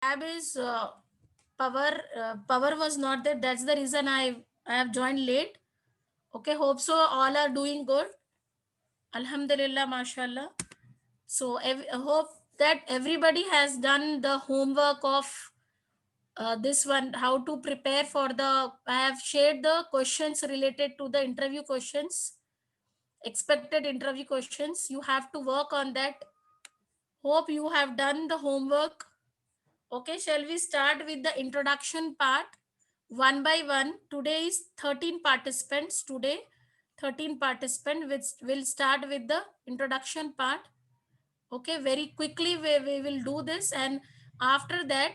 Tab is power was not there. That's the reason I have joined late. Okay, hope so. All are doing good. Alhamdulillah, mashallah. So I hope that everybody has done the homework of this one. How to prepare for the. I have shared the questions related to the interview questions, expected interview questions. You have to work on that. Hope you have done the homework. Okay, shall we start with the introduction part one by one? Today is 13 participants. Today, 13 participants, which will start with the introduction part. Okay, very quickly we will do this, and after that,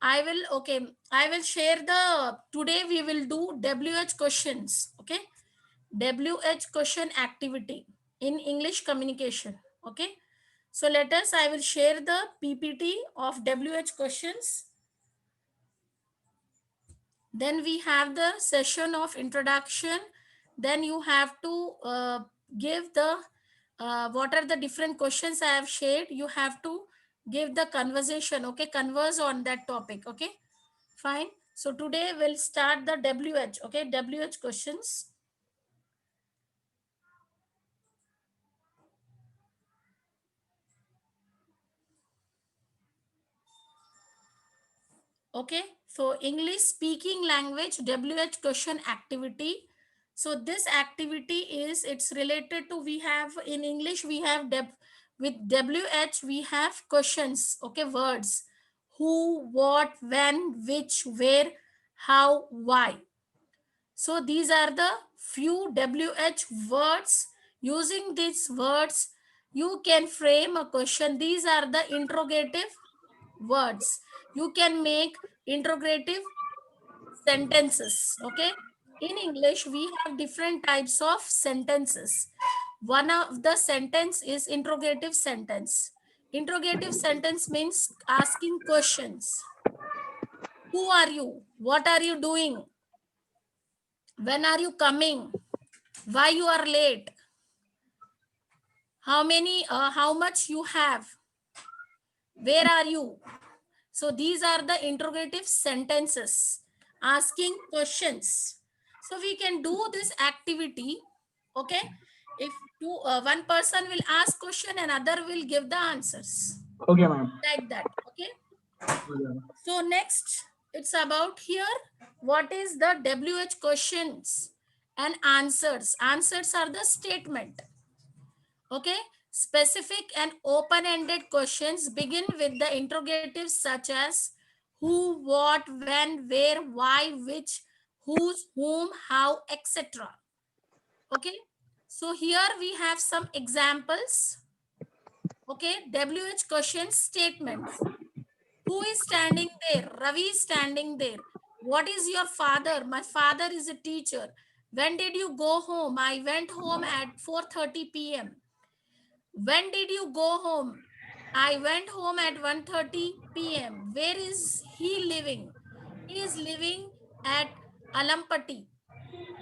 I will share the, today we will do WH questions. Okay, WH question activity in English communication. Okay, so let us, I will share the PPT of WH questions. Then we have the session of introduction. Then you have to give the what are the different questions I have shared. You have to give the conversation. Okay, converse on that topic. Okay, fine. So today we'll start the WH. Okay, WH questions. Okay, so English speaking language WH question activity. So this activity is, it's related to, we have in English we have with WH we have questions. Okay, words: who, what, when, which, where, how, why. So these are the few WH words. Using these words you can frame a question. These are the interrogative words. You can make interrogative sentences. Okay, in English we have different types of sentences. One of the sentence is interrogative sentence. Interrogative sentence means asking questions. Who are you? What are you doing? When are you coming? Why you are late? How much you have? Where are you? So these are the interrogative sentences, asking questions. So we can do this activity. Okay, if one person will ask question and other will give the answers, Okay, ma'am. like that. Okay, Okay, ma'am. so next it's about here, what is the WH questions and answers. Answers are the statement. Okay, specific and open-ended questions begin with the interrogatives such as who, what, when, where, why, which, whose, whom, how, etc. Okay, so here we have some examples. Okay, WH question statements. Who is standing there? Ravi is standing there. What is your father? My father is a teacher. When did you go home? I went home at 4:30 p.m. When did you go home? I went home at 1:30 p.m. Where is he living? He is living at Alampati.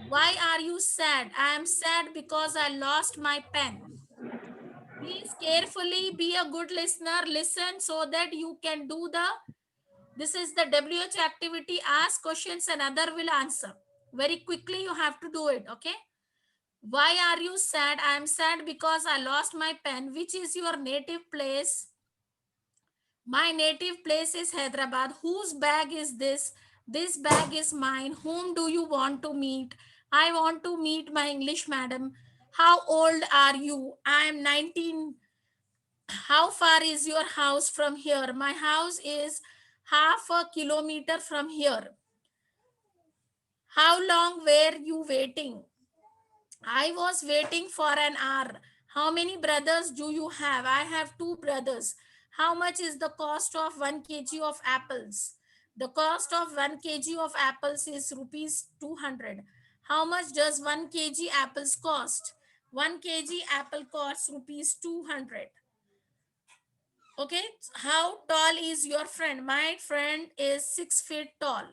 Why are you sad? I am sad because I lost my pen. Please carefully be a good listener. Listen so that you can do the, this is the WH activity. Ask questions and other will answer. Very quickly you have to do it. Okay. Why are you sad? I am sad because I lost my pen. Which is your native place? My native place is Hyderabad. Whose bag is this? This bag is mine. Whom do you want to meet? I want to meet my English madam. How old are you? I am 19. How far is your house from here? My house is half a kilometer from here. How long were you waiting? I was waiting for an hour. How many brothers do you have? I have two brothers. How much is the cost of 1 kg of apples? The cost of 1 kg of apples is rupees 200. How much does 1 kg apples cost? 1 kg apple costs rupees 200. Okay, how tall is your friend? My friend is 6 feet tall.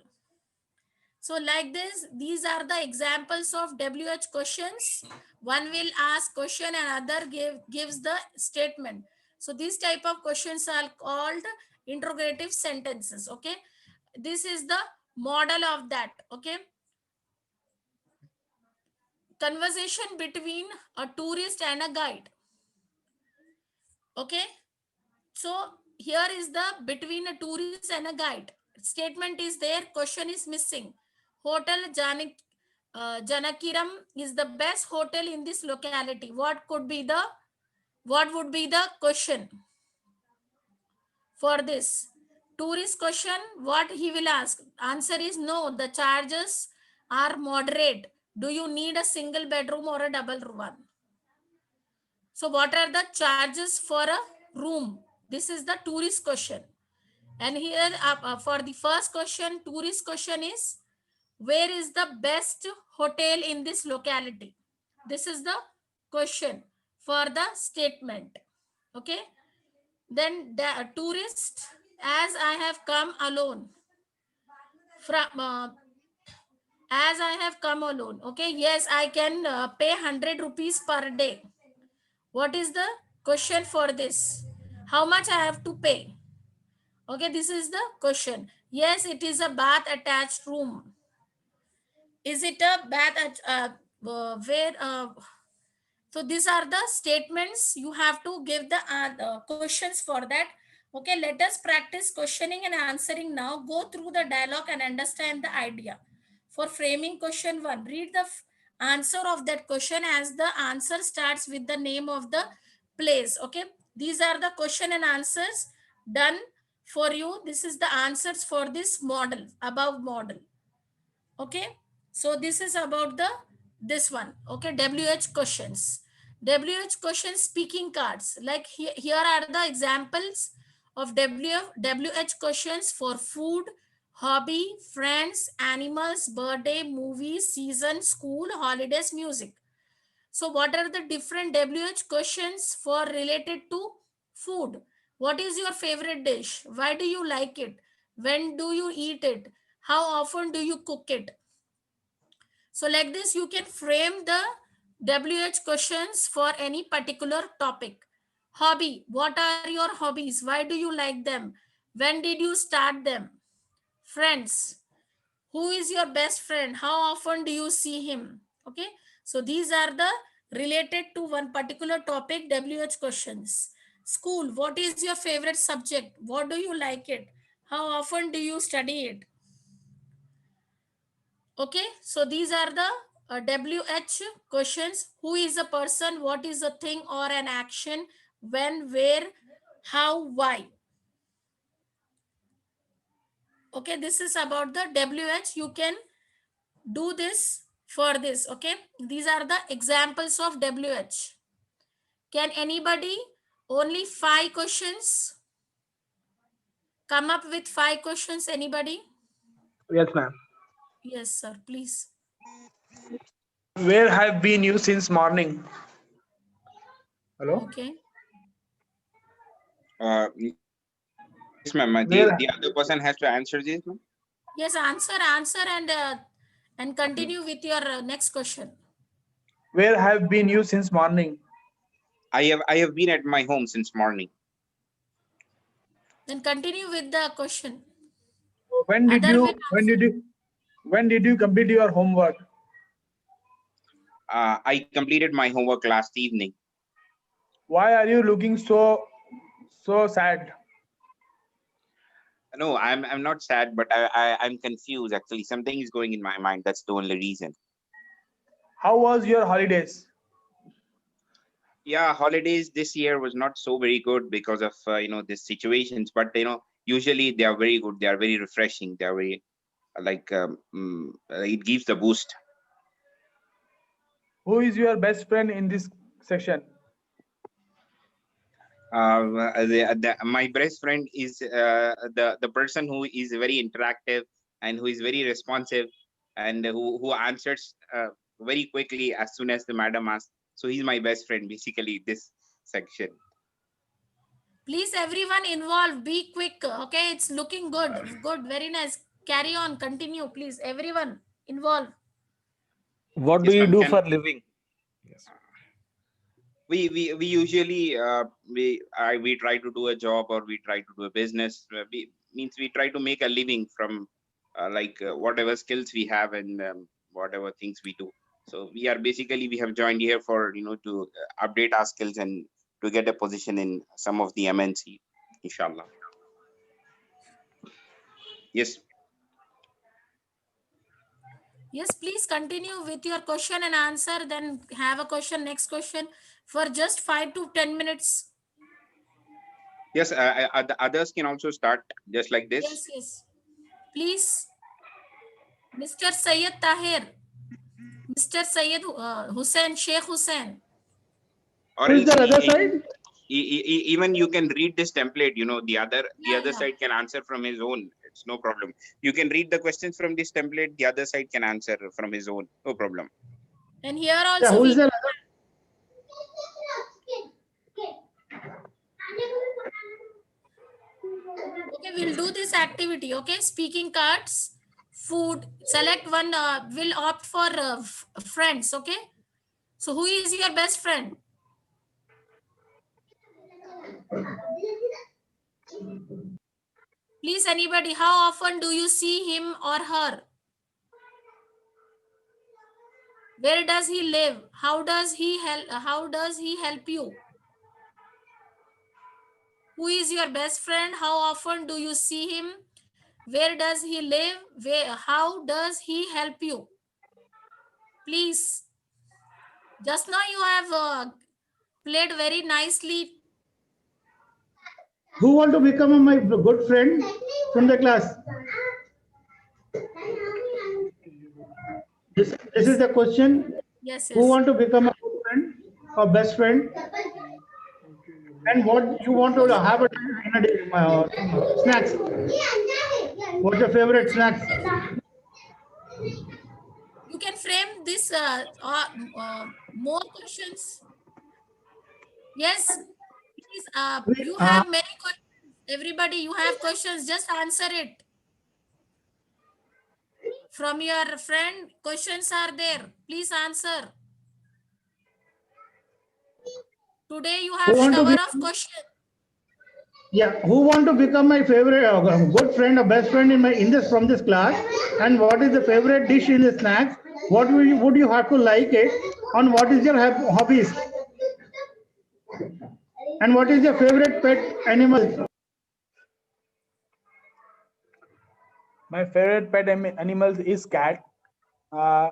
So like this, these are the examples of WH questions. One will ask question and other gives the statement. So these type of questions are called interrogative sentences. Okay, this is the model of that. Okay, conversation between a tourist and a guide. Okay, so here is the between a tourist and a guide. Statement is there, question is missing. Hotel Janakiram is the best hotel in this locality. What would be the question for this? Tourist question, what he will ask? Answer is no, the charges are moderate. Do you need a single bedroom or a double one? So what are the charges for a room? This is the tourist question. And here for the first question, tourist question is, where is the best hotel in this locality? This is the question for the statement. Okay. Then the tourist, as I have come alone from as I have come alone. Okay. Yes, I can pay 100 rupees per day. What is the question for this? How much I have to pay? Okay, this is the question. Yes, it is a bath attached room. Is it a bath at where? So these are the statements. You have to give the questions for that. Okay, let us practice questioning and answering now. Go through the dialogue and understand the idea. For framing question one, read the answer of that question as the answer starts with the name of the place. Okay, these are the question and answers done for you. This is the answers for this model, above model. Okay, so this is about the this one. Okay, WH questions. WH questions speaking cards. Like here are the examples of WH questions for food, hobby, friends, animals, birthday, movies, season, school, holidays, music. So what are the different WH questions for related to food? What is your favorite dish? Why do you like it? When do you eat it? How often do you cook it? So like this, you can frame the WH questions for any particular topic. Hobby. What are your hobbies? Why do you like them? When did you start them? Friends. Who is your best friend? How often do you see him? Okay. So these are the related to one particular topic WH questions. School. What is your favorite subject? What do you like it? How often do you study it? Okay, so these are the WH questions. Who is a person? What is a thing or an action? When, where, how, why? Okay, this is about the WH. You can do this for this. Okay, these are the examples of WH. Can anybody only 5 questions? Come up with 5 questions. Anybody? Yes, ma'am. Yes, sir. Please. Where have been you since morning? Hello? Okay. Yes, ma'am. Where The other person has to answer this, ma'am. Yes, answer and continue with your next question. where have been you since morning? I have been at my home since morning. Then continue with the question. When did Other you will answer. when did you complete your homework? I completed my homework last evening. Why are you looking so sad? No, I'm not sad, but I'm confused. Actually, something is going in my mind. That's the only reason. How was your holidays? Yeah, holidays this year was not so very good because of these situations. But usually they are very good. They are very refreshing. They are very it gives the boost. Who is your best friend in this section? My best friend is the person who is very interactive and who is very responsive and who answers very quickly as soon as the madam asks. So he's my best friend, basically, this section. Please, everyone involved, be quick. Okay, it's looking good. Good, very nice. Carry on, continue, please. Everyone involved. What do Yes, you ma'am. do Can for living? Yes. We usually we try to do a job or we try to do a business. We try to make a living from whatever skills we have and whatever things we do. So we have joined here for to update our skills and to get a position in some of the MNC, inshallah. Yes. Yes, please continue with your question and answer. Then have a question, next question for just 5 to 10 minutes. Yes, the others can also start just like this. Yes, yes. Please, Mr. Sayyid Tahir, Mr. Sayyid Hussain, Sheikh Hussain. Or Who is else the other side? even you can read this template, the other Yeah. side can answer from his own. It's no problem. You can read the questions from this template, the other side can answer from his own, no problem. And here Yeah, also who we is the other? okay, we'll do this activity. Okay, speaking cards, food. Select one. Will opt for friends. Okay. So who is your best friend? Please, anybody. How often do you see him or her? Where does he live? How does he help? How does he help you? Who is your best friend? How often do you see him? Where does he live? How does he help you? Please. Just now you have played very nicely. Who want to become my good friend from the class? This is the question. Yes, Who yes. want to become a good friend or best friend? And what you want to have in a day? Snacks. What's your favorite snacks? You can frame this more questions. Yes, please. You have many questions. Everybody, you have questions. Just answer it. From your friend, questions are there. Please answer. Today you Who have want to shower be? of questions. Yeah, who want to become my favorite good friend or best friend in this from this class? And what is the favorite dish in the snacks? What would you have to like it? And what is your hobbies? And what is your favorite pet animal? My favorite pet animals is cat. Uh,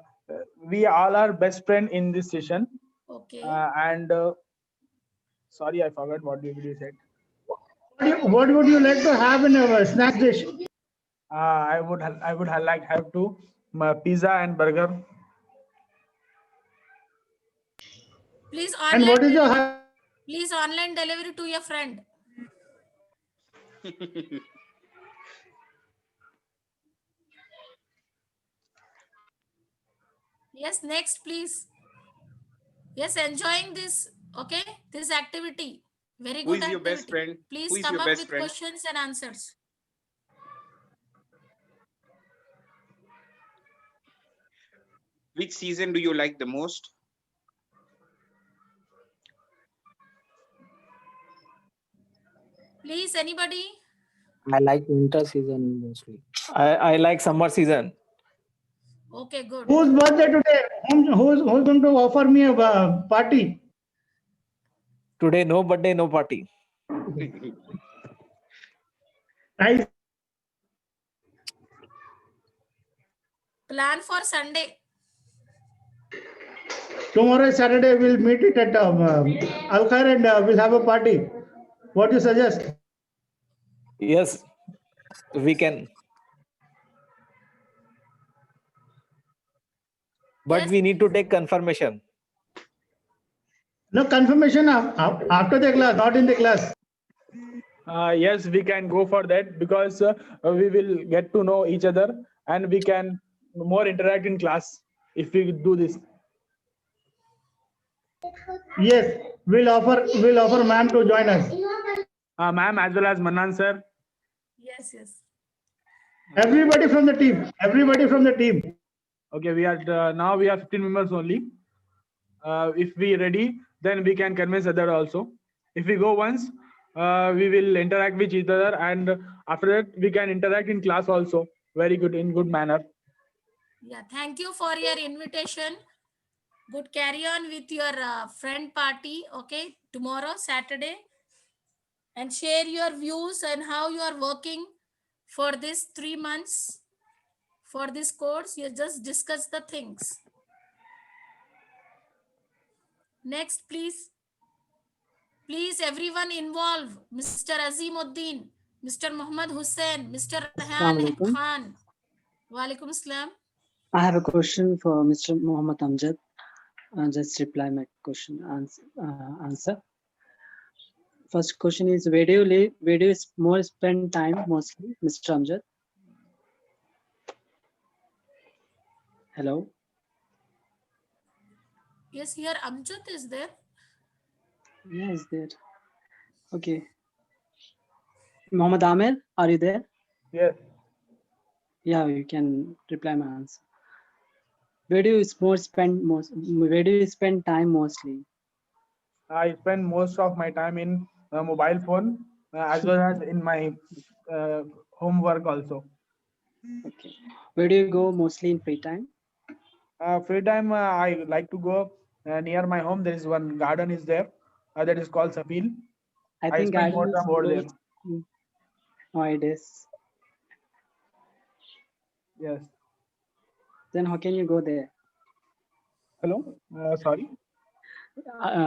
we all are best friend in this session. Okay. And sorry, I forgot what you said. What would you like to have in a snack dish? I would like have to pizza and burger. Please And what is your please online delivery to your friend. Yes, next please. Yes, enjoying this. Okay, this activity. Very Who good is your activity. best friend? Please Who is come your up best with friend? questions and answers. Which season do you like the most? Please, anybody? I like winter season mostly. I like summer season. Okay, good. whose birthday today? Who's going to offer me a party? Today, no birthday, no party. Nice. Plan for Sunday. Tomorrow is Saturday. We'll meet it at Al Khair and we'll have a party. What do you suggest? Yes, we can. But Yes. we need to take confirmation. No confirmation after the class, not in the class. Yes, we can go for that because we will get to know each other and we can more interact in class if we do this. Yes, we'll offer ma'am to join us. Ma'am as well as Manan sir. Yes, yes. Everybody from the team. Everybody from the team. Okay, we are now we are 15 members only. If we ready, then we can convince other also. If we go once, we will interact with each other, and after that we can interact in class also very good, in good manner. Yeah, thank you for your invitation. Good, carry on with your friend party, okay, tomorrow, Saturday, and share your views and how you are working for this 3 months for this course. You just discuss the things. Next, please. Please, everyone involved. Mr. Azimuddin, Mr. Muhammad Hussain, Mr. Rehan Assalamu alaikum. Khan. Walaikum Assalam. I have a question for Mr. Muhammad Amjad. Just reply my question answer. First question is, where do you live? Where do you more spend time mostly, Mr. Amjad? Hello. Yes, here Amjad is there. Yes, there. Okay. Muhammad Amir, are you there? Yes. Yeah, you can reply my answer. Where do you Where do you spend time mostly? I spend most of my time in mobile phone, as well as in my homework also. Okay. Where do you go mostly in free time? Free time, I like to go near my home. There is one garden is there, that is called Sapil. I I think spend garden more is time over there. closed nowadays. Yes. Then how can you go there? Hello. Sorry.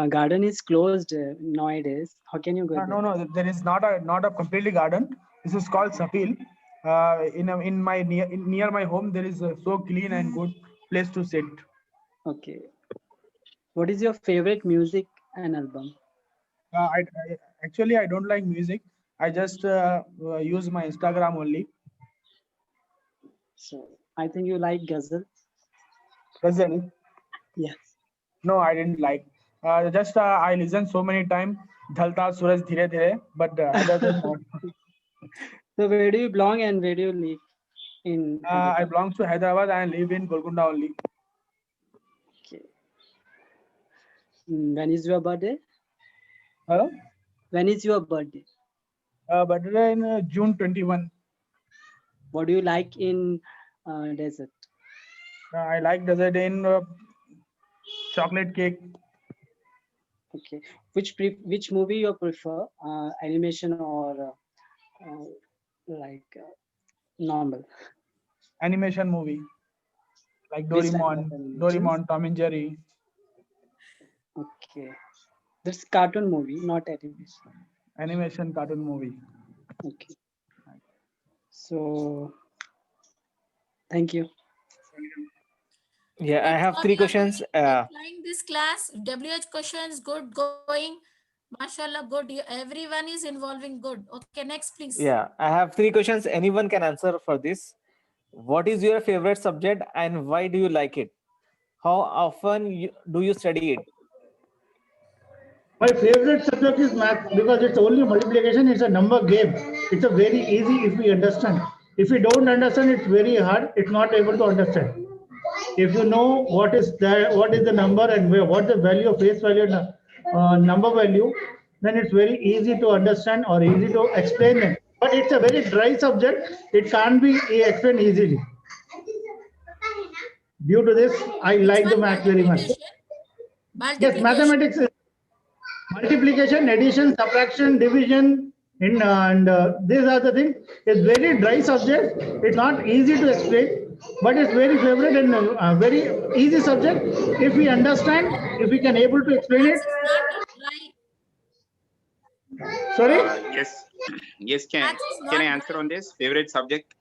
Garden is closed nowadays. How can you go there? No. There is not a completely garden. This is called Sapil. Near my home, there is a so clean and good place to sit. Okay. What is your favorite music and album? Actually, I don't like music. I just use my Instagram only. So I think you like ghazal. Ghazal? Yes. No, I didn't like. Just I listened so many times. Dhalta Suraj Dhire Dhire, but other than that, So where do you belong and where do you live in I Hyderabad? belong to Hyderabad and live in Golconda only. Okay. When is your birthday? Hello? When is your birthday? But in June 21. What do you like in desert? I like dessert in chocolate cake. Okay. Which movie you prefer? Animation or like normal? Animation movie like Which type of Doraemon, animations? Doraemon, Tom and Jerry. Okay. That's cartoon movie, not animation. Animation cartoon movie. Okay. So thank you. Yeah, I Good have job three you are questions. doing. Applying this class. WH questions, good going. Mashallah, good. Everyone is involving good. Okay, next, please. Yeah, I have three questions. Anyone can answer for this. What is your favorite subject and why do you like it? How often do you study it? My favorite subject is math because it's only multiplication. It's a number game. It's a very easy if we understand. If we don't understand, it's very hard. It's not able to understand. If you know what is the number and what the value of face value and number value, then it's very easy to understand or easy to explain them. But it's a very dry subject. It can't be explained easily. Due to this, I Which like the one? math very much. Multiplication. Yes, Multiplication. mathematics is multiplication, addition, subtraction, division, and these are the things. It's very dry subject. It's not easy to explain, but it's very favorite and very easy subject. If we understand, if we can able to explain it. Maths is not dry. Sorry. Yes. Yes. Maths is Can not I dry. answer on this favorite subject?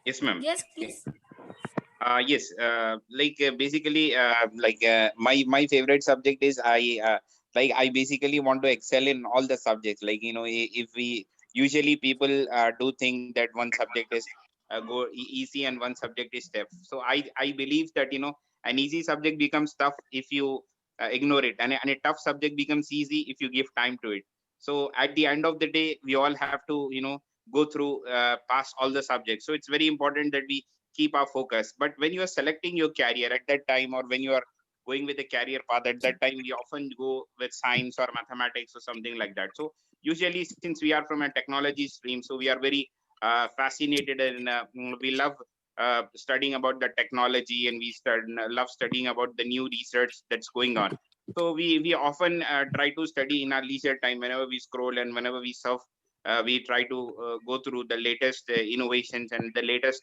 Yes, ma'am. Yes, please. Yes. Basically, my favorite subject is I basically want to excel in all the subjects. Like, if we usually people do think that one subject is easy and one subject is tough. So I believe that an easy subject becomes tough if you ignore it, and a tough subject becomes easy if you give time to it. So at the end of the day, we all have to go through pass all the subjects. So it's very important that we keep our focus. But when you are selecting your career at that time, or when you are going with a career path at that time, we often go with science or mathematics or something like that. So usually, since we are from a technology stream, so we are very fascinated, and we love studying about the technology, and we love studying about the new research that's going on. So we often try to study in our leisure time whenever we scroll and whenever we surf. We try to go through the latest innovations and the latest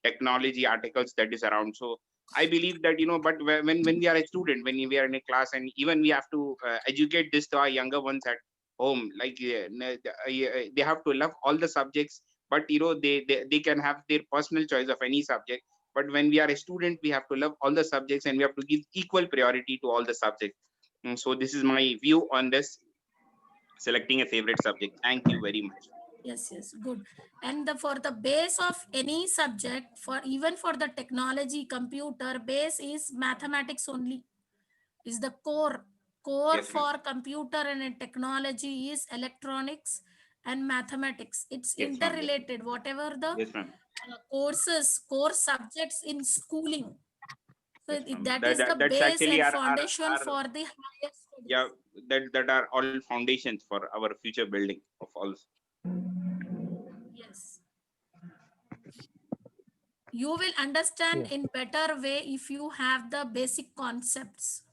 technology articles that is around. So I believe that, but when we are a student, when we are in a class, and even we have to educate this to our younger ones at home, like they have to love all the subjects, but they can have their personal choice of any subject. But when we are a student, we have to love all the subjects, and we have to give equal priority to all the subjects. So this is my view on this, selecting a favorite subject. Thank you very much. Yes, good. And for the base of any subject, for even for the technology, computer base is mathematics only. Is the core Yes, ma'am. for computer and technology is electronics and mathematics. It's Yes, ma'am. interrelated. Whatever the Yes, ma'am. courses, core subjects in schooling. So Yes, ma'am. that is the That's base actually and our foundation for the higher yeah, studies. that are all foundations for our future building of all. Yes. You will understand Yeah. in better way if you have the basic concepts.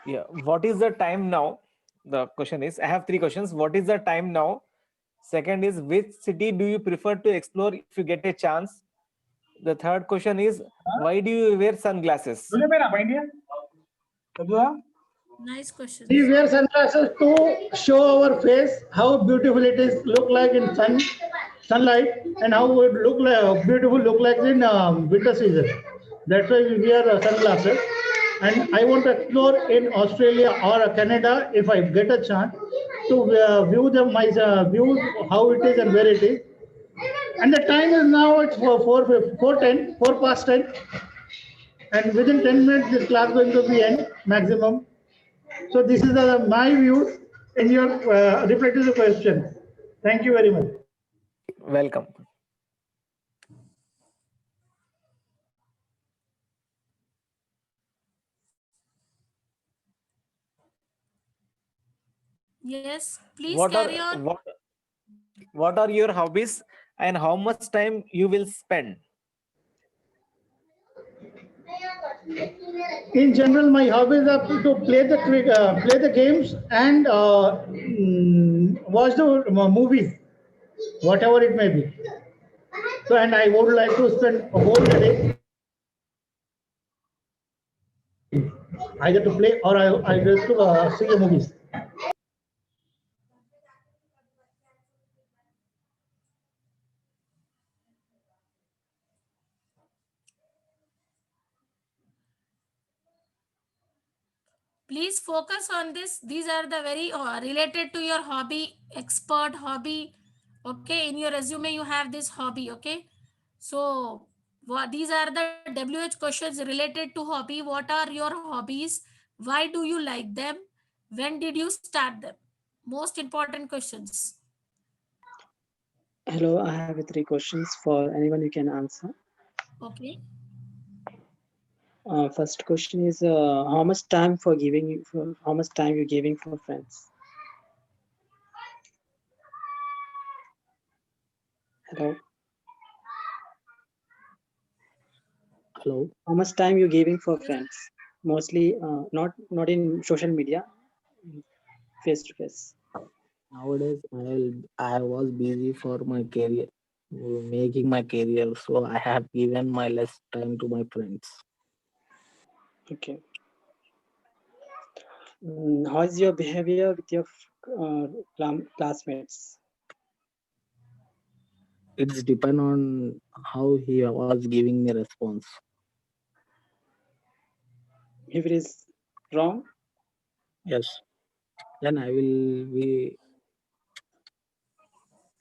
Yeah. What is the time now? The question is, I have three questions. What is the time now? Second is, which city do you prefer to explore if you get a chance? The third question is, why do you wear sunglasses? Nice We questions. wear sunglasses to show our face, how beautiful it is look like in sunlight, and how it look like beautiful look like in winter season. That's why we wear sunglasses. And I want to explore in Australia or Canada if I get a chance to view my views how it is and where it is. And the time is now it's for 4:10, 4 past 10, and within 10 minutes this class going to be end maximum. So this is my views in your reply to the question. Thank you very much. Welcome. Yes, please What carry are on. what are your hobbies and how much time you will spend? In general, my hobbies are to play the games and watch the movies, whatever it may be. So, and I would like to spend a whole day either to play or I just to see the movies. Please focus on this. These are the very related to your hobby, expert hobby. Okay, in your resume you have this hobby. Okay, so these are the WH questions related to hobby. What are your hobbies? Why do you like them? When did you start them? Most important questions. Hello, I have three questions for anyone you can answer. Okay. First question is how much time for how much time you're giving for friends? Hello. Hello. How much time you're giving for friends? Mostly not in social media, face to face. Nowadays, I was busy for my career, making my career, so I have given my less time to my friends. Okay. How is your behavior with your classmates? It's depend on how he was giving me response. If it is wrong, Yes, then I will be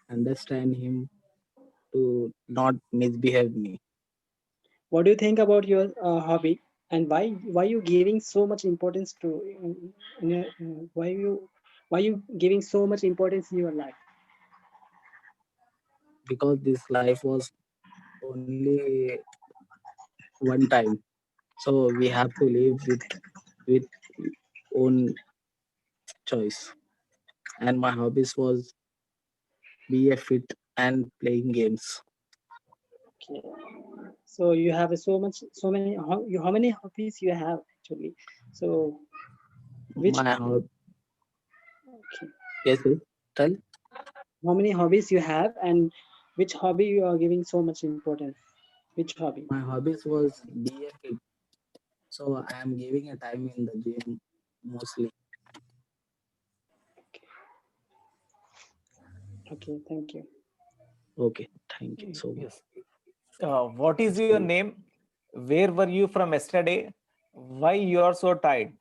understand him to not misbehave me. what do you think about your hobby and why you giving so much importance to why you Why you giving so much importance in your life? Because this life was only one time, so we have to live with own choice. And my hobbies was be a fit and playing games. Okay. So you have so many, how many hobbies you have actually? So which, My hob okay, yes, yes, tell. how many hobbies you have, and which hobby you are giving so much importance? Which hobby? My hobbies was be a fit, so I am giving a time in the gym mostly. Okay, thank you. Okay, thank you so much. Yes. What is your name? Where were you from yesterday? Why you are so tired?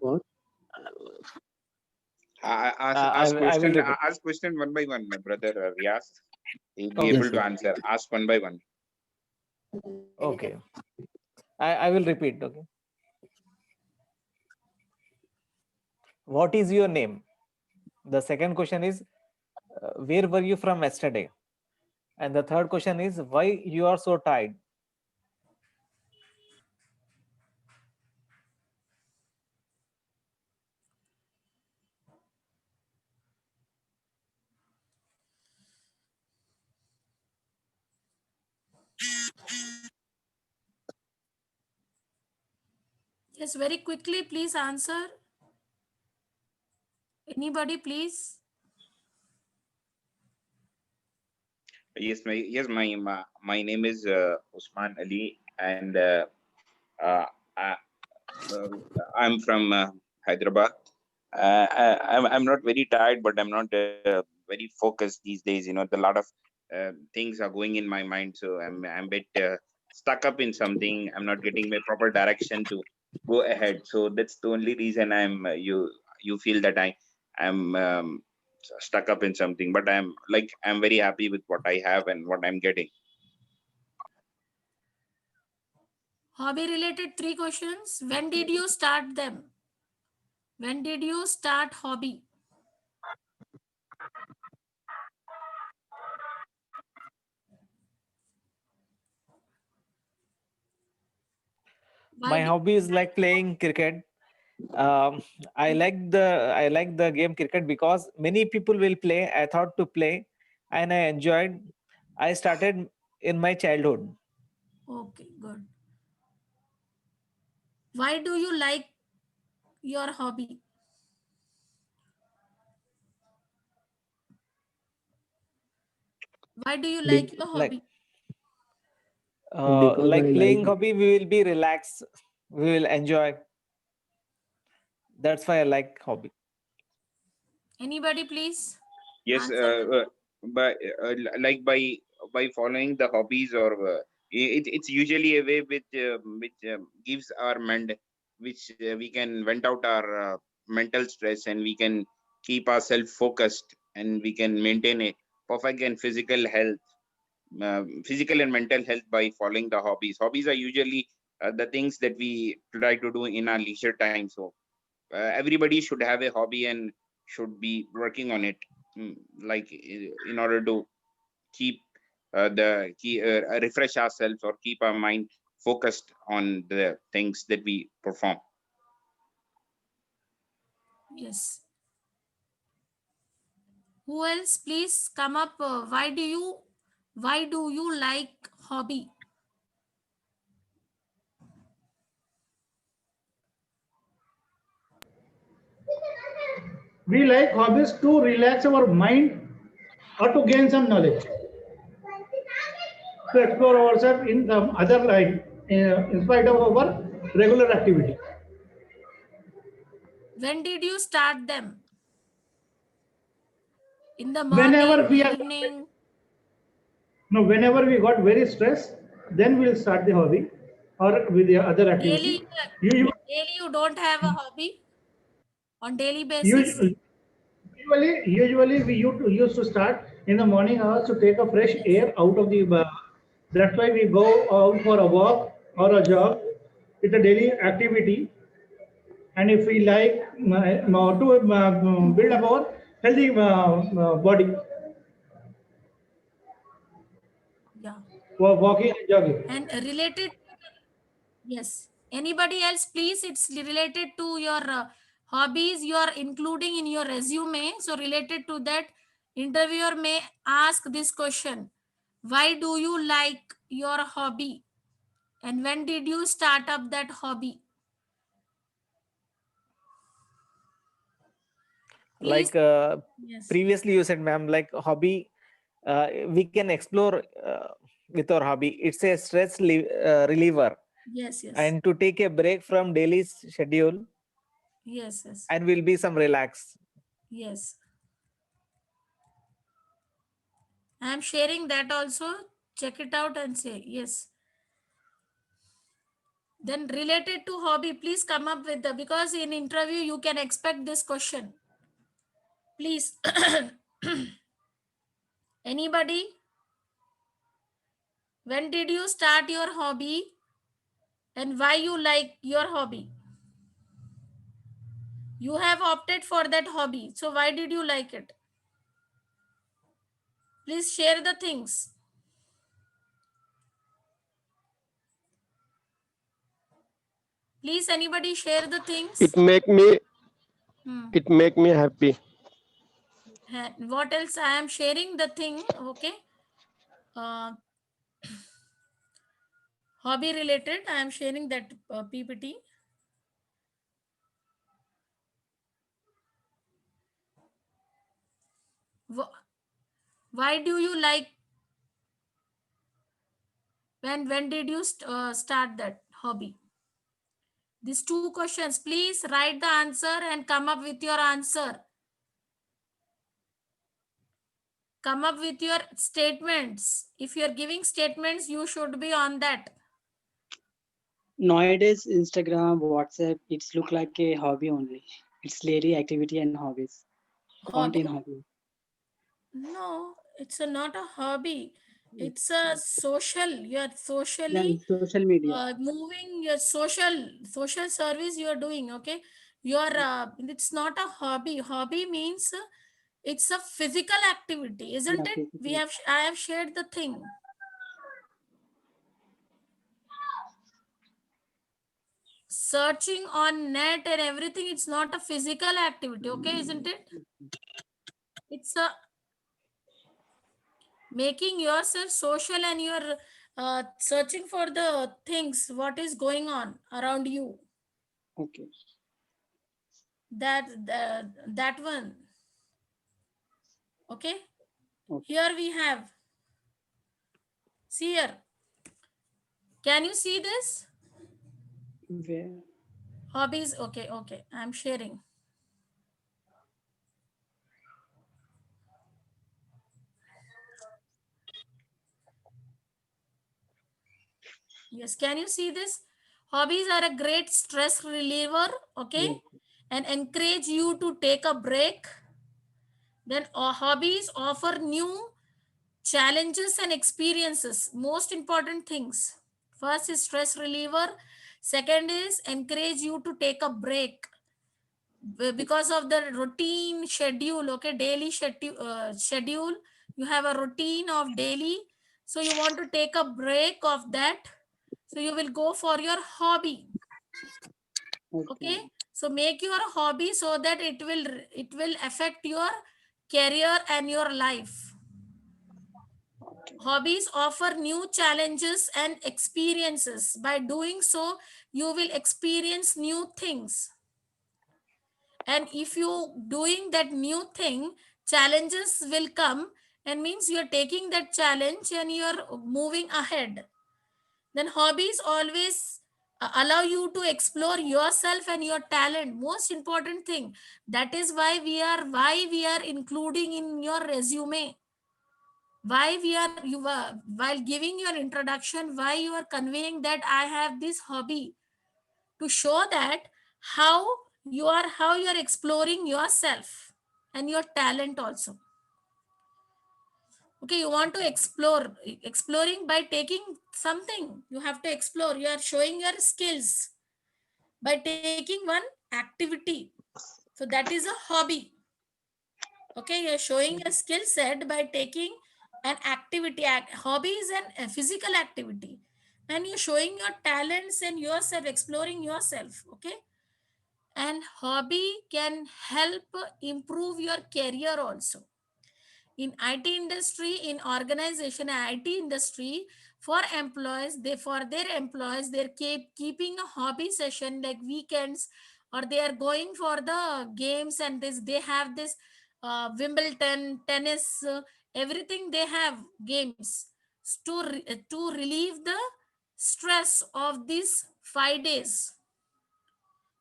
What? I will repeat. Ask question one by one, my brother Riaz. He'll be Okay. able Yes, to sir. answer. Ask one by one. Okay. I will repeat. Okay. What is your name? The second question is, where were you from yesterday? And the third question is, why you are so tired? Yes, very quickly, please answer. Anybody, please? My name is Usman Ali, and uh, I, uh, I'm from Hyderabad. I'm not very tired, but I'm not very focused these days. You know, a lot of things are going in my mind, so I'm a bit stuck up in something. I'm not getting my proper direction to go ahead. So that's the only reason you feel that I'm stuck up in something. But I'm very happy with what I have and what I'm getting. Hobby related 3 questions. When did you start them? When did you start hobby? Why My did hobby is like playing cricket. Um, I like the game cricket because many people will play. I thought to play, and I enjoyed. I started in my childhood. Okay, good. Why do you like your hobby? Why do you like your Like hobby? Because I like like playing hobby, we will be relaxed. We will enjoy. That's why I like hobby. Anybody, please Yes, answer. by like by following the hobbies, or it's usually a way which gives our mind, which we can vent out our mental stress, and we can keep ourselves focused, and we can maintain a perfect and physical and mental health by following the hobbies. Hobbies are usually the things that we try to do in our leisure time. So everybody should have a hobby and should be working on it, in order to keep refresh ourselves, or keep our mind focused on the things that we perform. Yes. Who else? Please come up. Why do you like hobby? We like hobbies to relax our mind or to gain some knowledge, to explore ourselves in some other line, in spite of our regular activity. When did you start them? In the Whenever morning, we are evening? no, whenever we got very stressed, then we'll start the hobby or with the other activity. Daily, You, daily you don't have a hobby on daily basis? you, usually we used to start in the morning hours to take a fresh air out of the. That's why we go out for a walk or a jog. It's a daily activity. and if we like to build up our healthy body, Yeah. walking and jogging. And related, yes. Anybody else, please? It's related to your hobbies you are including in your resume. So related to that, interviewer may ask this question: why do you like your hobby? And when did you start up that hobby? Please. Like Yes. previously you said, ma'am, like hobby, we can explore with our hobby. It's a reliever, Yes, yes. and to take a break from daily schedule, Yes, yes. and will be some relax. Yes. I am sharing that also. Check it out and say yes. Then related to hobby, please come up with the, because in interview you can expect this question. Please. Anybody? When did you start your hobby and why you like your hobby? You have opted for that hobby. So why did you like it? Please share the things. Please, anybody share the things. It make me Hmm. it make me happy. What else? I am sharing the thing. Okay. Uh, hobby related. I am sharing that PPT. Wh- Why do you like, when did you start that hobby? These two questions. Please write the answer and come up with your answer. Come up with your statements. If you're giving statements, you should be on that. Nowadays, Instagram, WhatsApp, it's look like a hobby only. It's daily activity and hobbies. Count in Hobby. hobby. No, it's not a hobby. It's a social. You're Yeah, socially social media. moving. Your social service you are doing. Okay, you are. It's not a hobby. Hobby means it's a physical activity, isn't Yeah, it? We physically. have. I have shared the thing. Searching on net and everything. It's not a physical activity. Okay, isn't it? It's a making yourself social, and you're searching for the things what is going on around you. Okay. That one. Okay, Okay. here we have, see here, can you see this? Where? Hobbies. Okay, okay, I'm sharing. Yes, can you see this? Hobbies are a great stress reliever. Okay, Yes. and encourage you to take a break. Then hobbies offer new challenges and experiences. Most important things: first is stress reliever, second is encourage you to take a break. Because of the routine schedule. Okay, daily schedule, you have a routine of daily, so you want to take a break of that, so you will go for your hobby. Okay. Okay, so make your hobby so that it will affect your career and your life. Hobbies offer new challenges and experiences. By doing so, you will experience new things. And if you doing that new thing, challenges will come, and means you're taking that challenge and you're moving ahead. Then hobbies always allow you to explore yourself and your talent. Most important thing. That is why we are including in your resume. Why we are you while giving your introduction, why you are conveying that I have this hobby, to show that how how you are exploring yourself and your talent also. Okay, you want to exploring by taking something, you have to explore, you are showing your skills by taking one activity. So that is a hobby. Okay, you're showing a skill set by taking an activity. Hobby is a physical activity, and you're showing your talents and yourself, exploring yourself. Okay, and hobby can help improve your career also. In IT industry, in organization, IT industry, for employees, they for their employees, they're keeping a hobby session like weekends, or they are going for the games, and this they have this Wimbledon tennis, everything they have games to relieve the stress of these 5 days,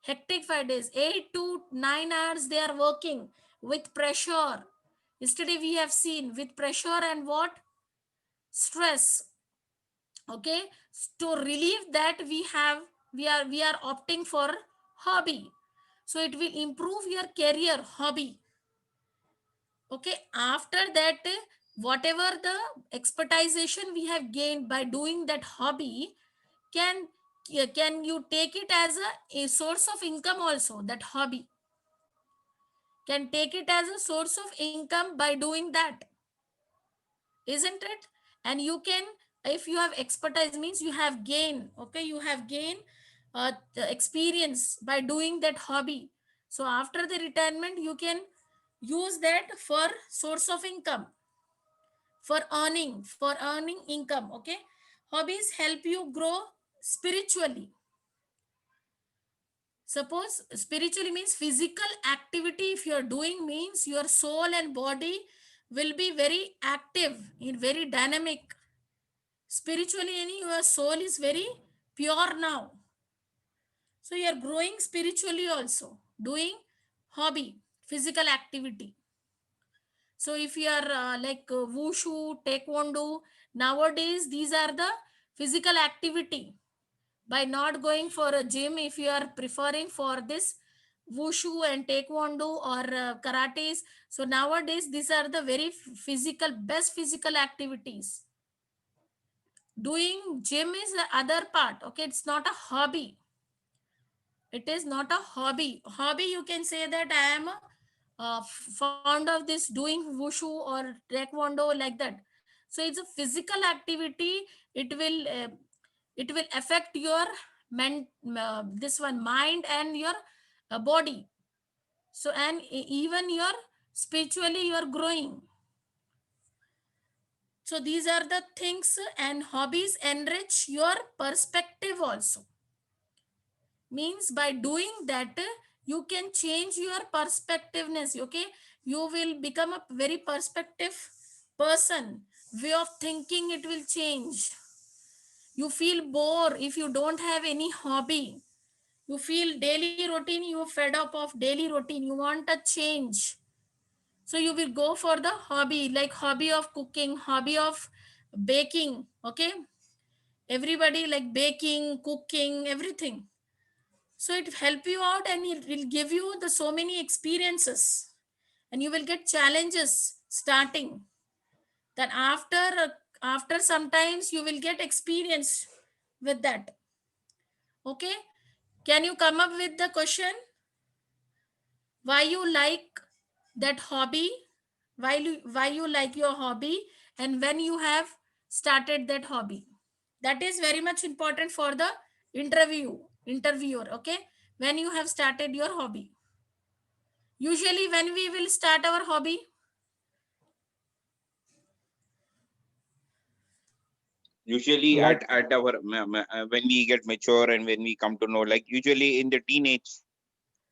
hectic 5 days, 8 to 9 hours they are working with pressure. Yesterday we have seen with pressure and what? Stress. Okay. To relieve that we are opting for hobby. So it will improve your career hobby. Okay. After that, whatever the expertization we have gained by doing that hobby, can can you take it as a source of income also, that hobby can take it as a source of income by doing that, isn't it? And you can, if you have expertise, means you have gain. Okay, you have gain the experience by doing that hobby. So after the retirement you can use that for source of income, for earning income. Okay, hobbies help you grow spiritually. Suppose spiritually means physical activity, if you are doing, means your soul and body will be very active, in very dynamic. Spiritually, your soul is very pure now. So you are growing spiritually also, doing hobby, physical activity. So if you are wushu, taekwondo, nowadays these are the physical activity. By not going for a gym, if you are preferring for this wushu and taekwondo or karates, so nowadays these are the very physical, best physical activities. Doing gym is the other part. Okay, it's not a hobby. It is not a hobby. You can say that I am fond of this doing wushu or taekwondo, like that. So it's a physical activity. It will affect your this one mind and your body. So and even your spiritually you are growing. So these are the things, and hobbies enrich your perspective also. Means by doing that, you can change your perspectiveness. Okay, you will become a very perspective person. Way of thinking, it will change. You feel bored if you don't have any hobby. You feel daily routine, you are fed up of daily routine, you want a change. So you will go for the hobby, like hobby of cooking, hobby of baking. Okay, everybody like baking, cooking, everything. So it help you out, and it will give you the so many experiences, and you will get challenges starting. Then after sometimes you will get experience with that. Okay, can you come up with the question why you like that hobby, why you like your hobby, and when you have started that hobby? That is very much important for the interviewer. Okay, when you have started your hobby, usually when we will start our hobby. Usually Like at our when we get mature and when we come to know, like usually in the teenage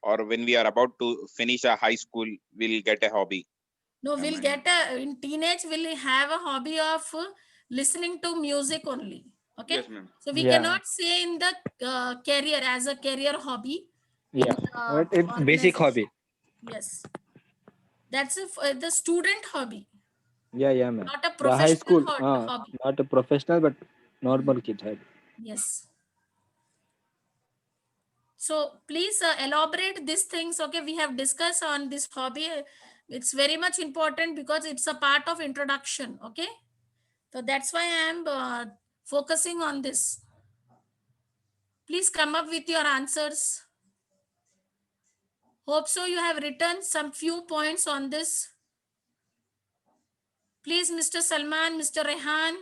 or when we are about to finish a high school, we'll get a hobby. No, we'll And get a, in teenage we'll have a hobby of listening to music only. Okay, yes, ma'am. so we yeah, cannot say in the career as a career hobby in yeah. But it's basic organization. hobby. Yes, that's the student hobby, Yeah, yeah, man. not a The high professional school, hobby. not a professional, but normal kid hobby. Yes. So please elaborate these things. Okay, we have discussed on this hobby. It's very much important because it's a part of introduction. Okay, so that's why I am focusing on this. Please come up with your answers. Hope so you have written some few points on this. Please, Mr. Salman, Mr. Rehan,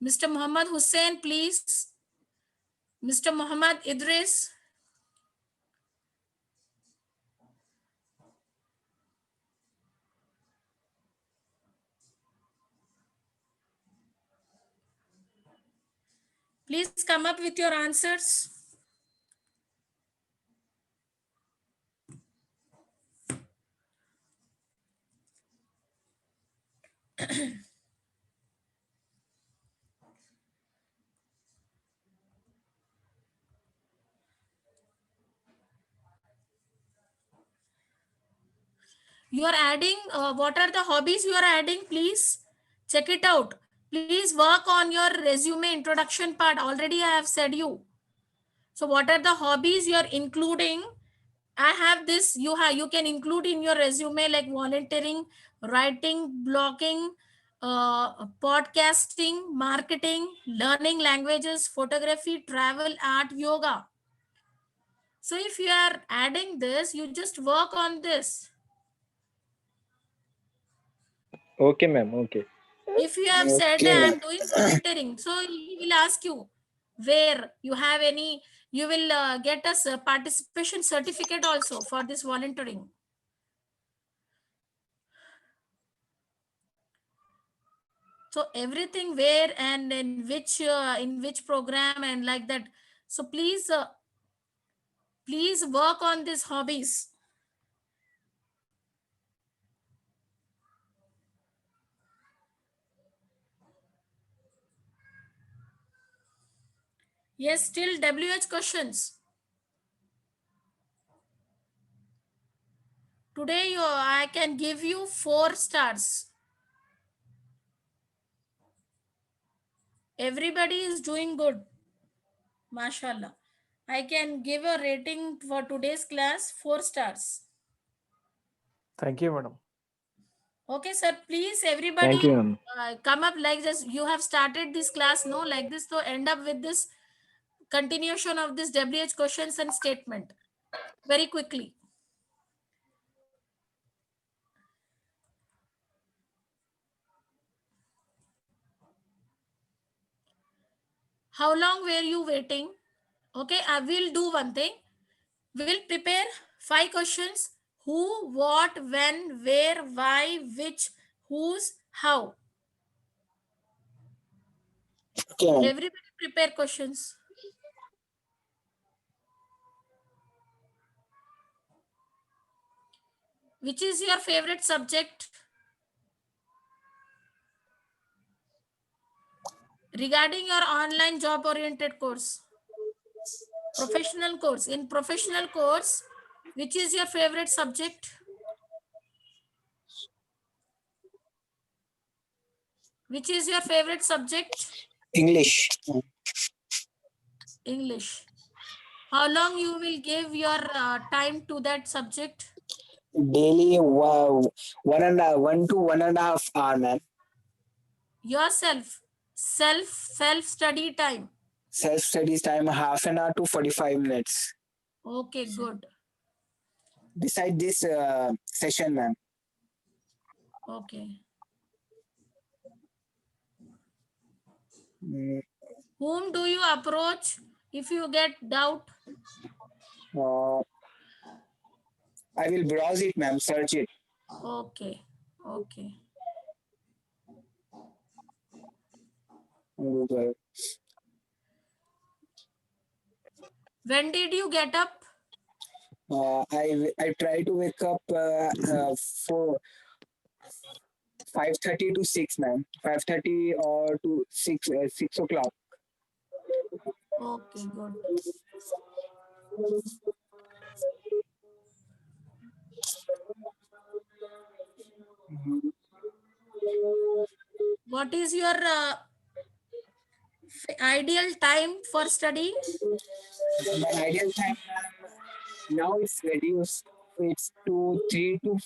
Mr. Muhammad Hussein, please. Mr. Muhammad Idris. Please come up with your answers. You are adding, what are the hobbies you are adding? Please check it out. Please work on your resume introduction part. Already I have said you. So what are the hobbies you are including? I have this, you can include in your resume like volunteering, writing, blogging, podcasting, marketing, learning languages, photography, travel, art, yoga. So if you are adding this, you just work on this. Okay, ma'am. Okay. If you have said Okay, I ma'am. am doing volunteering, so he will ask you where you have any, you will get a participation certificate also for this volunteering. So everything where and in which program and like that. So please work on these hobbies. Yes, still WH questions. Today I can give you 4 stars. Everybody is doing good. Mashallah. I can give a rating for today's class 4 stars. Thank you, madam. Okay, sir. Please, everybody Thank you, ma'am. come up like this. You have started this class, no, like this. So end up with this continuation of this WH questions and statement very quickly. How long were you waiting? Okay, I will do one thing. We will prepare 5 questions. Who, what, when, where, why, which, whose, how. Okay, ma'am. Everybody prepare questions. Which is your favorite subject? Regarding your online job oriented course, professional course. In professional course, which is your favorite subject? Which is your favorite subject? English. English. How long you will give your time to that subject? Daily, wow, 1 to 1.5 hour, ma'am. Yourself, self study time. Self studies time half an hour to 45 minutes. Okay, good. Beside this session, ma'am. Okay. Mm, Whom do you approach if you get doubt? uh, I will browse it, ma'am. Search it. Okay. Okay. on Google. When did you get up? I try to wake up for 5:30 to 6, ma'am. 5:30 or to 6 o'clock. Okay, good. What is your ideal time for study? My ideal time now it's reduced. It's to 3 to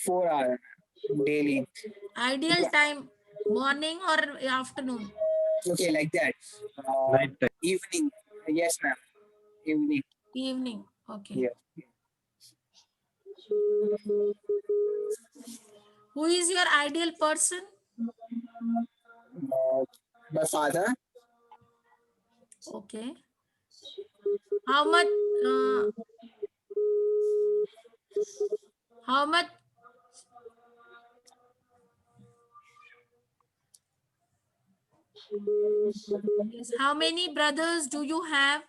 4 hours daily. Ideal time, morning or afternoon? Okay, like that. Night time. Evening. Yes, ma'am. Evening. Evening. Okay. Yeah. Who is your ideal person? My father. Okay. How much? Uh, how much? Yes. How many brothers do you have?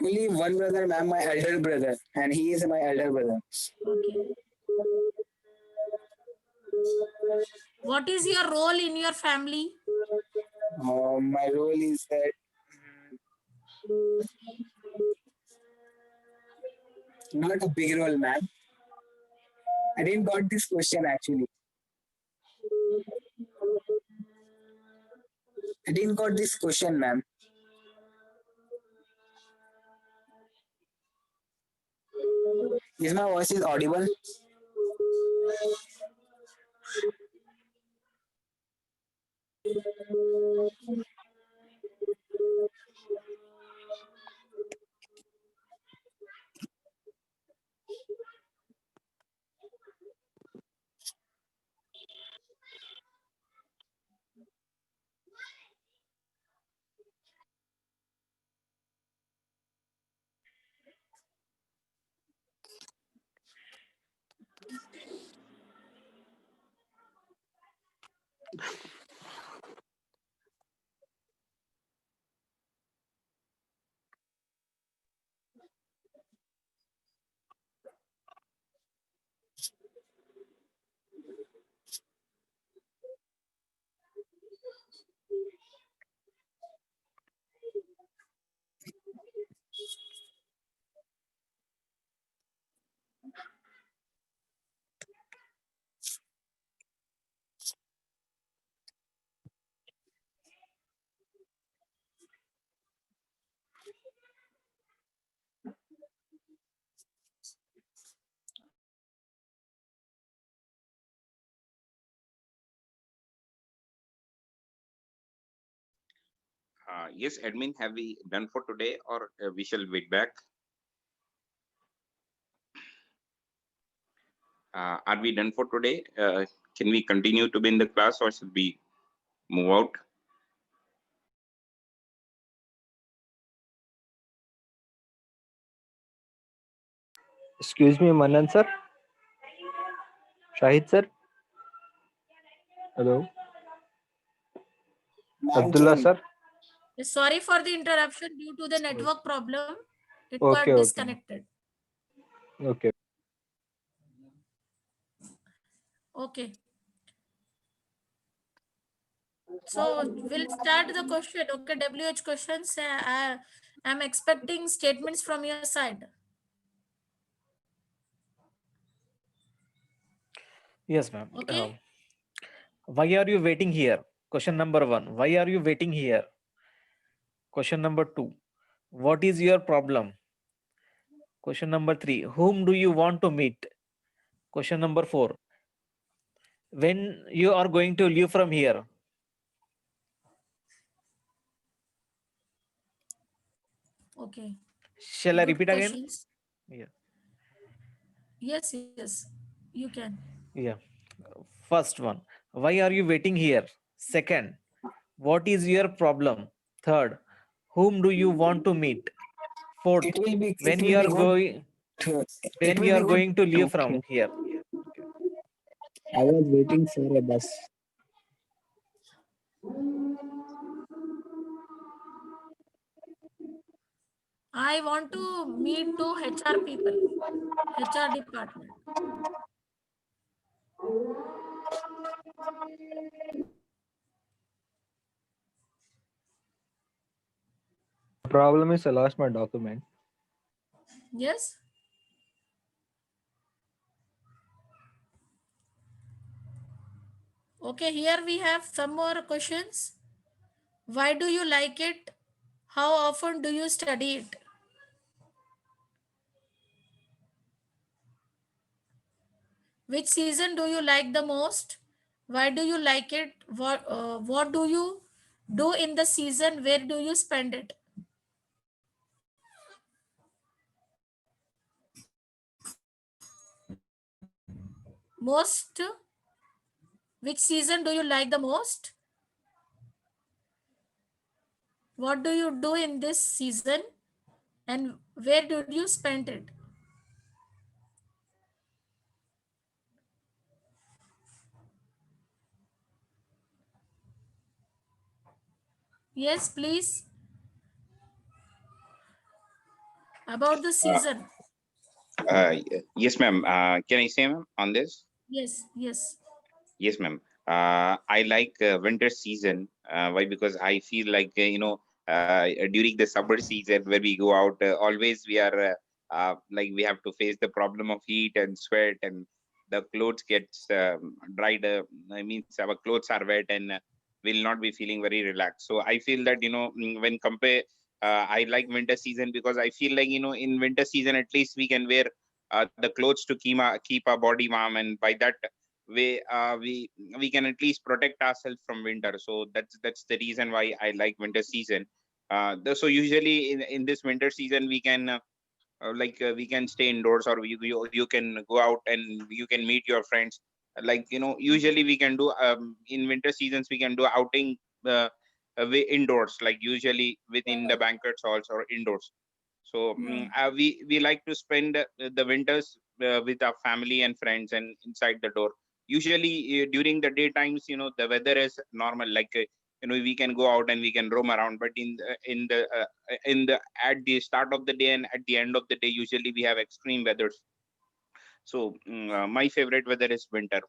Only one brother, ma'am, my elder brother, and he is my elder brother. Okay. What is your role in your family? My role is that not a big role, ma'am. I didn't got this question actually. I didn't got this question, ma'am. Is my voice is audible? Yes, admin, have we done for today, or we shall wait back? Are we done for today? Can we continue to be in the class, or should we move out? Excuse me, Manan sir. Shahid sir. Hello. Ma'am Abdullah came. sir. Sorry for the interruption due to the network problem. It got Okay, okay, disconnected. okay. Okay. So we'll start the question. Okay, WH questions. I'm expecting statements from your side. Yes, ma'am. Okay. Why are you waiting here? Question number 1. Why are you waiting here? Question number 2. What is your problem? Question number 3. Whom do you want to meet? Question number 4. When you are going to leave from here? Okay. Shall I Good repeat again? questions. Yeah. Yes, yes. You can. Yeah. First one. Why are you waiting here? Second. What is your problem? Third. Whom do you want to meet? Fourth. It will be. It When will you be are good. going It when will you be are good. going to leave Okay. from here? I was waiting for a bus. I want to meet two HR people, HR department. The problem is I lost my document. Yes. Okay, here we have some more questions. Why do you like it? How often do you study it? Which season do you like the most? Why do you like it? What do you do in the season? Where do you spend it? Most, which season do you like the most? What do you do in this season and where did you spend it? Yes, please. About the Uh, season. yes, ma'am. Can I say, ma'am, on this? Yes, yes. Yes, ma'am. I like winter season. Why? Because I feel like during the summer season where we go out, always we are like we have to face the problem of heat and sweat, and the clothes gets dried. I mean, our clothes are wet, and will not be feeling very relaxed. So I feel that when compare, I like winter season because I feel like in winter season at least we can wear the clothes to keep our body warm, and by that we can at least protect ourselves from winter. So that's the reason why I like winter season. So usually in this winter season we can we can stay indoors, or you can go out and you can meet your friends. Like usually we can do in winter seasons we can do outing indoors, like usually within the banquet halls or indoors. So we like to spend the winters with our family and friends and inside the door. Usually during the day times, the weather is normal, like we can go out and we can roam around. But in the at the start of the day and at the end of the day, usually we have extreme weathers. So my favorite weather is winter.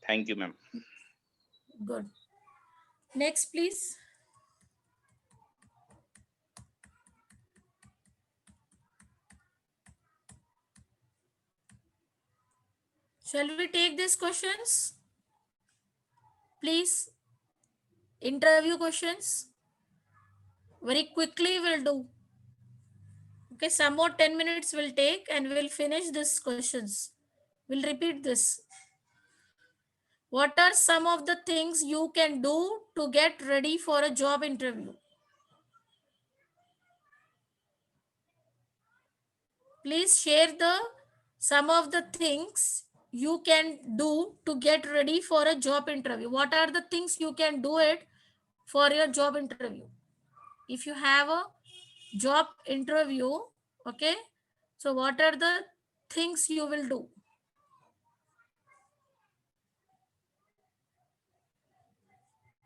Thank you, ma'am. Good. Next, please. Shall we take these questions? Please. Interview questions. Very quickly we'll do. Okay, some more 10 minutes will take and we'll finish these questions. We'll repeat this. What are some of the things you can do to get ready for a job interview? Please share some of the things you can do to get ready for a job interview. What are the things you can do it for your job interview? If you have a job interview, okay, so what are the things you will do?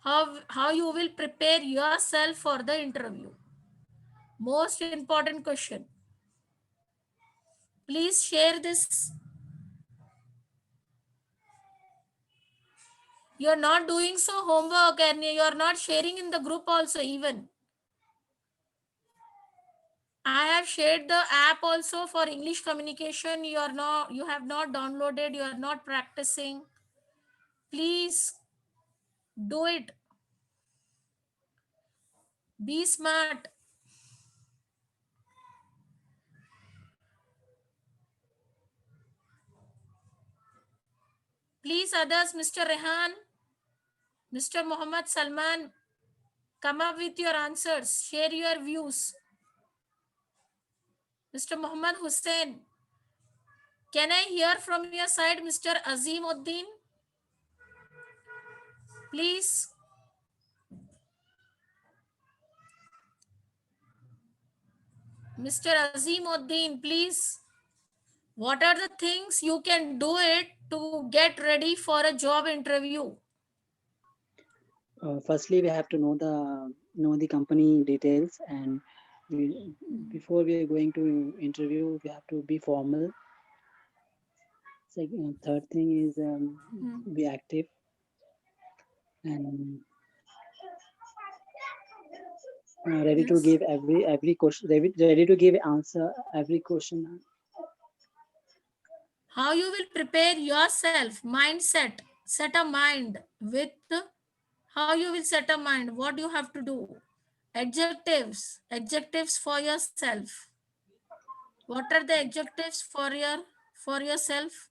How you will prepare yourself for the interview? Most important question. Please share this. You're not doing so homework and you're not sharing in the group also. Even I have shared the app also for English communication. You have not downloaded, you are not practicing. Please do it. Be smart. Please others, Mr. Rehan, Mr. Muhammad Salman, come up with your answers. Share your views. Mr. Muhammad Hussein, can I hear from your side, Mr. Azim Uddin? Please. Mr. Azim Uddin, please. What are the things you can do it to get ready for a job interview? Firstly, we have to know the company details, and before we are going to interview, we have to be formal. Third thing is be active, and ready to give every question, ready to give answer every question. How you will prepare yourself, mindset, set a mind with how you will set a mind, what you have to do. Adjectives for yourself. What are the adjectives for yourself?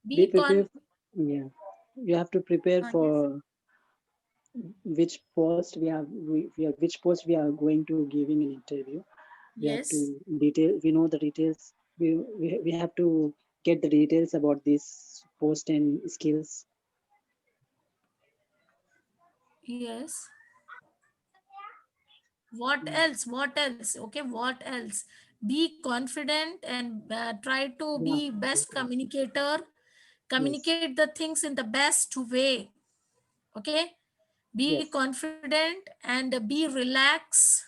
Be prepared. Yeah, you have to prepare Yes. for which post which post we are going to giving an interview. We have Yes. to we know the details. We have to get the details about this post and skills? Yes. What else? What else? Okay, what else? Be confident and try to Yeah. be best communicator. Yes. Communicate the things in the best way. Okay, be Yes. confident and be relaxed.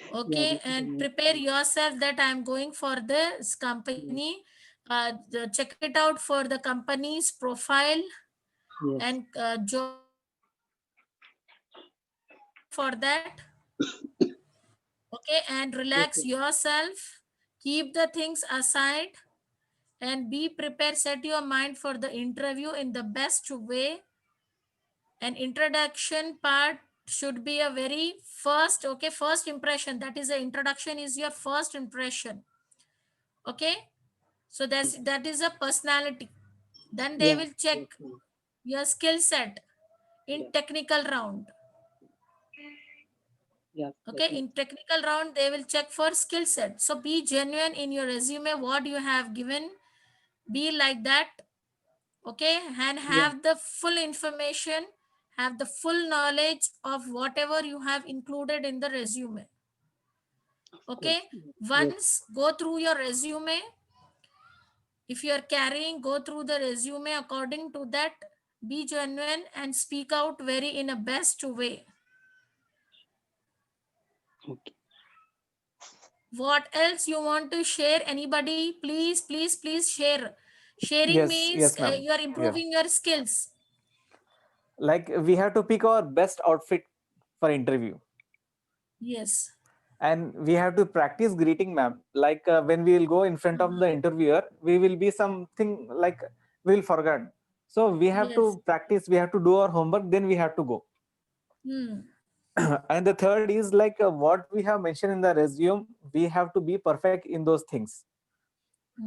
Yeah. Okay, and prepare yourself that I'm going for this Yes. company. Check it out for the company's profile Yes. and job for that. Okay, and relax Okay. yourself. Keep the things aside and be prepared. Set your mind for the interview in the best way. An introduction part should be a very first, okay, first impression. That is, the introduction is your first impression. Okay, so that is a personality. Then they Yeah. will check Yes, ma'am. your skill set in Yeah. technical round. Yeah. Okay, Okay. in technical round they will check for skill set. So be genuine in your resume, what you have given, be like that. Okay, and Yeah. have the full information, have the full knowledge of whatever you have included in the resume. Of Okay, course. Yes. once go through your resume. If you are carrying, go through the resume according to that. Be genuine and speak out very in a best way. Okay. What else you want to share? Anybody, please share. Sharing Yes, means yes, ma'am. you are Yeah. improving your skills. Like we have to pick our best outfit for interview, Yes. and we have to practice greeting, ma'am. Like when we will go in front of the interviewer, we will be something like we'll forget. So we have Yes. to practice. We have to do our homework. Then we have to go. Hmm. And the third is like what we have mentioned in the resume. We have to be perfect in those things.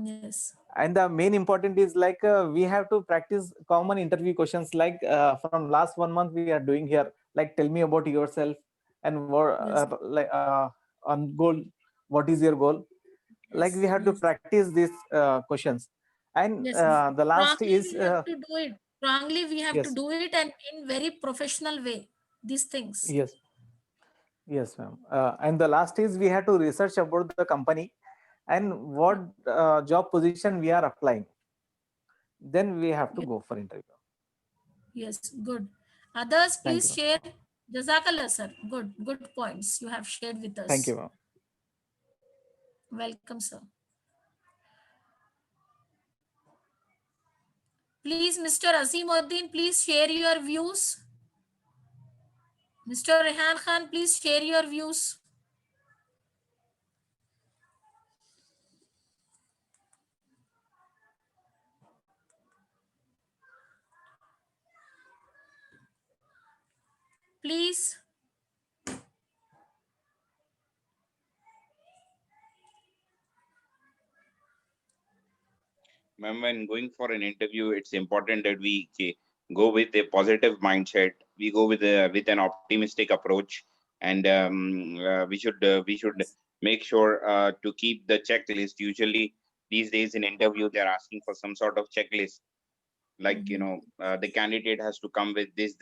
Yes. And the main important is like we have to practice common interview questions like from last 1 month we are doing here, like tell me about yourself and what Yes. on goal, what is your goal. Like we Yes. have to Yes. practice these questions. And Yes. the last Strongly is we have to do it. Strongly we have to yes, do it, and in very professional way. These things. yes, yes, ma'am. And the last is we have to research about the company and what job position we are applying. Then we have to Yes. go for interview. Yes. Good. Others, Thank please you. share. Jazakallah, sir. Good. Good points you have shared with Thank us. you, ma'am. Welcome, sir. Please, Mr. Azimuddin, please share your views. Mr. Rehan Khan, please share your views. Please. Ma'am, when going for an interview, it's important that we go with a positive mindset. We go with an optimistic approach, and we should make sure to keep the checklist. Usually, these days in interview, they're asking for some sort of checklist, like the candidate has to come with this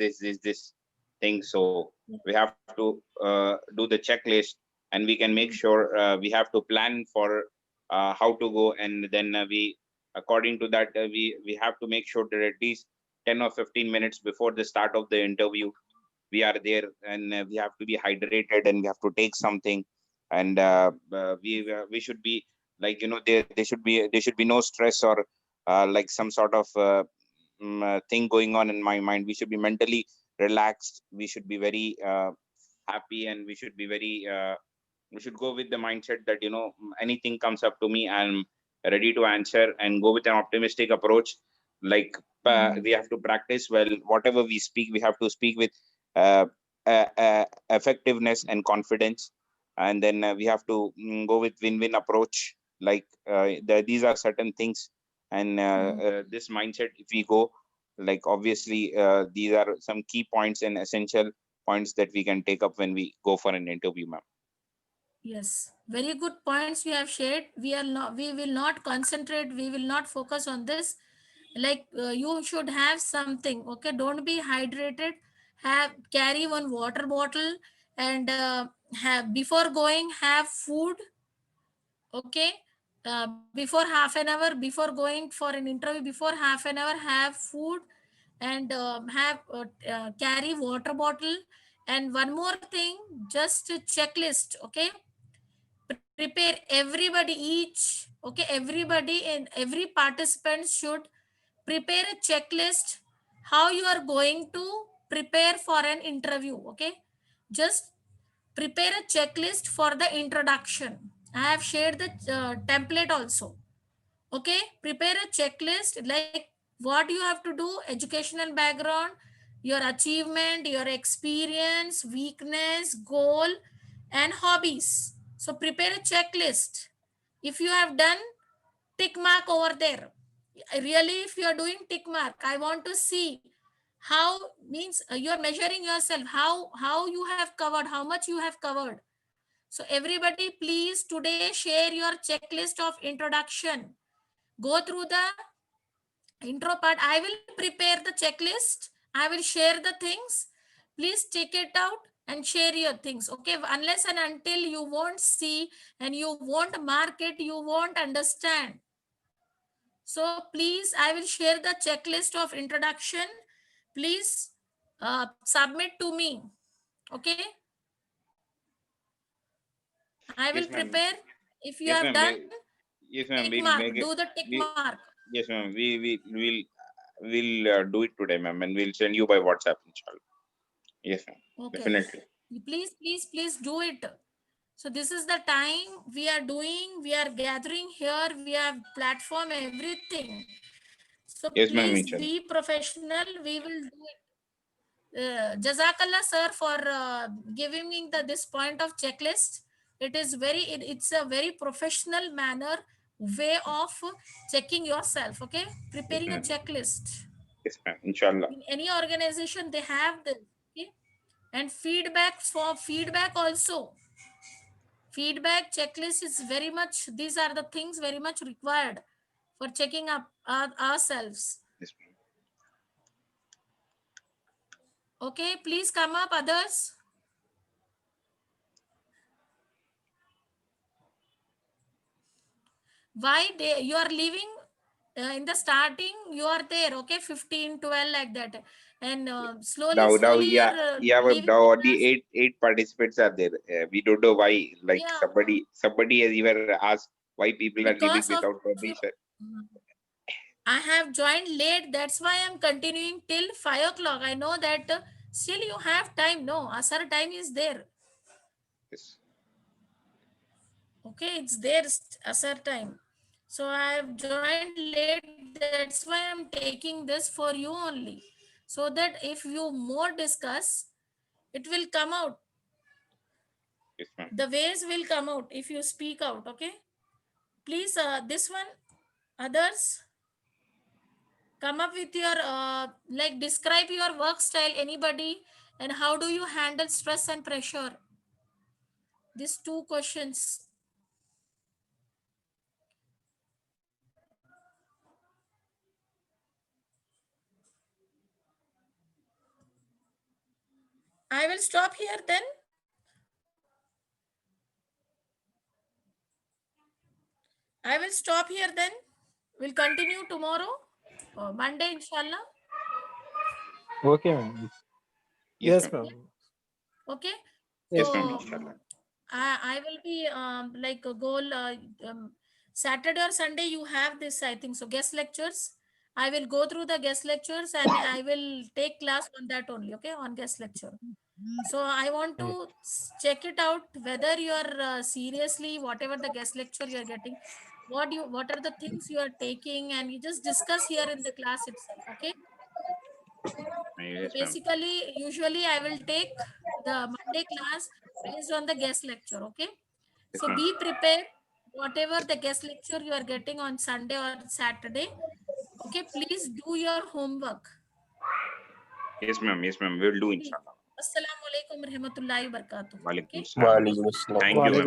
thing. So we have to do the checklist, and we can make sure we have to plan for how to go, and then we according to that we have to make sure that at least 10 or 15 minutes before the start of the interview we are there, and we have to be hydrated, and we have to take something, and we should be like there should be no stress or like some sort of thing going on in my mind. We should be mentally relaxed. We should be very happy, and we should be very we should go with the mindset that anything comes up to me, I'm ready to answer, and go with an optimistic approach. Like we have to practice well. Whatever we speak, we have to speak with uh, effectiveness and confidence, and then we have to go with win-win approach. Like these are certain things, and this mindset, if we go, like obviously these are some key points and essential points that we can take up when we go for an interview, ma'am. Yes, very good points you have shared. We will not concentrate, we will not focus on this. Like you should have something, okay? Don't be hydrated. Have carry one water bottle, and have before going have food, okay? Before half an hour, before going for an interview, before half an hour, have food, and have carry water bottle. And one more thing, just a checklist, okay? Prepare everybody each, okay, everybody and every participant should prepare a checklist how you are going to prepare for an interview, okay? Just prepare a checklist for the introduction. I have shared the template also, okay? Prepare a checklist like what you have to do, educational background, your achievement, your experience, weakness, goal, and hobbies. So prepare a checklist. If you have done, tick mark over there. Really, if you are doing tick mark, I want to see how, means you are measuring yourself, how you have covered, how much you have covered. So everybody, please today share your checklist of introduction. Go through the intro part. I will prepare the checklist. I will share the things. Please take it out and share your things, okay? Unless and until you won't see and you won't mark it, you won't understand. So please, I will share the checklist of introduction. Please submit to me, okay? I will Yes, ma'am. prepare. If you Yes, have ma'am. done, Yes, ma'am. tick We'll mark, make it. do the tick We, mark. yes, ma'am. We'll do it today, ma'am, and we'll send you by WhatsApp, inshallah. Yes, ma'am. Okay. Definitely. Please do it. So this is the time we are doing, we are gathering here, we have platform, everything. So Yes, ma'am, please inshallah. be professional. We will do it. Jazakallah sir for giving me this point of checklist. It is it's a very professional manner way of checking yourself, okay? Yes, Preparing a ma'am. checklist. Yes, ma'am. Inshallah. In any organization, they have this, okay? And feedback, for feedback also. Feedback checklist is very much, these are the things very much required for checking up ourselves. Yes, ma'am. Okay, please come up, others. Why you are leaving in the starting, you are there, okay, 15, 12 like that, and Now, slowly you yeah, are yeah, but leaving now the only class. eight participants are there. We don't know why. Like Yeah, somebody has even asked why people are leaving because of without permission. I have joined late, that's why I'm continuing till 5 o'clock. I know that still you have time. No, Asar time is there. Yes. Okay, it's there, Asar time. So I have joined late, that's why I'm taking this for you only, so that if you more discuss, it will come out. Yes, ma'am. The ways will come out if you speak out, okay? Please, this one, others, come up with your like describe your work style, anybody, and how do you handle stress and pressure? These two questions. I will stop here then. I will stop here then. We'll continue tomorrow, Monday, inshallah. Okay, ma'am. Yes, Yes, ma'am. ma'am. Okay. Yes, ma'am. So Inshallah. I will be like a goal Saturday or Sunday. You have this, I think so. Guest lectures. I will go through the guest lectures and I will take class on that only. Okay, on guest lecture. So I want to check it out whether you are seriously whatever the guest lecture you are getting. What are the things you are taking, and you just discuss here in the class itself. Okay. So Yes, ma'am. basically, usually I will take the Monday class based on the guest lecture. Okay. Yes, So ma'am. be prepared. Whatever the guest lecture you are getting on Sunday or Saturday. Okay. Please do your homework. Yes, ma'am. Yes, ma'am. We'll do, inshallah. Assalamu alaikum warahmatullahi wabarakatuh. Walaikum Okay. assalam. Thank you, ma'am.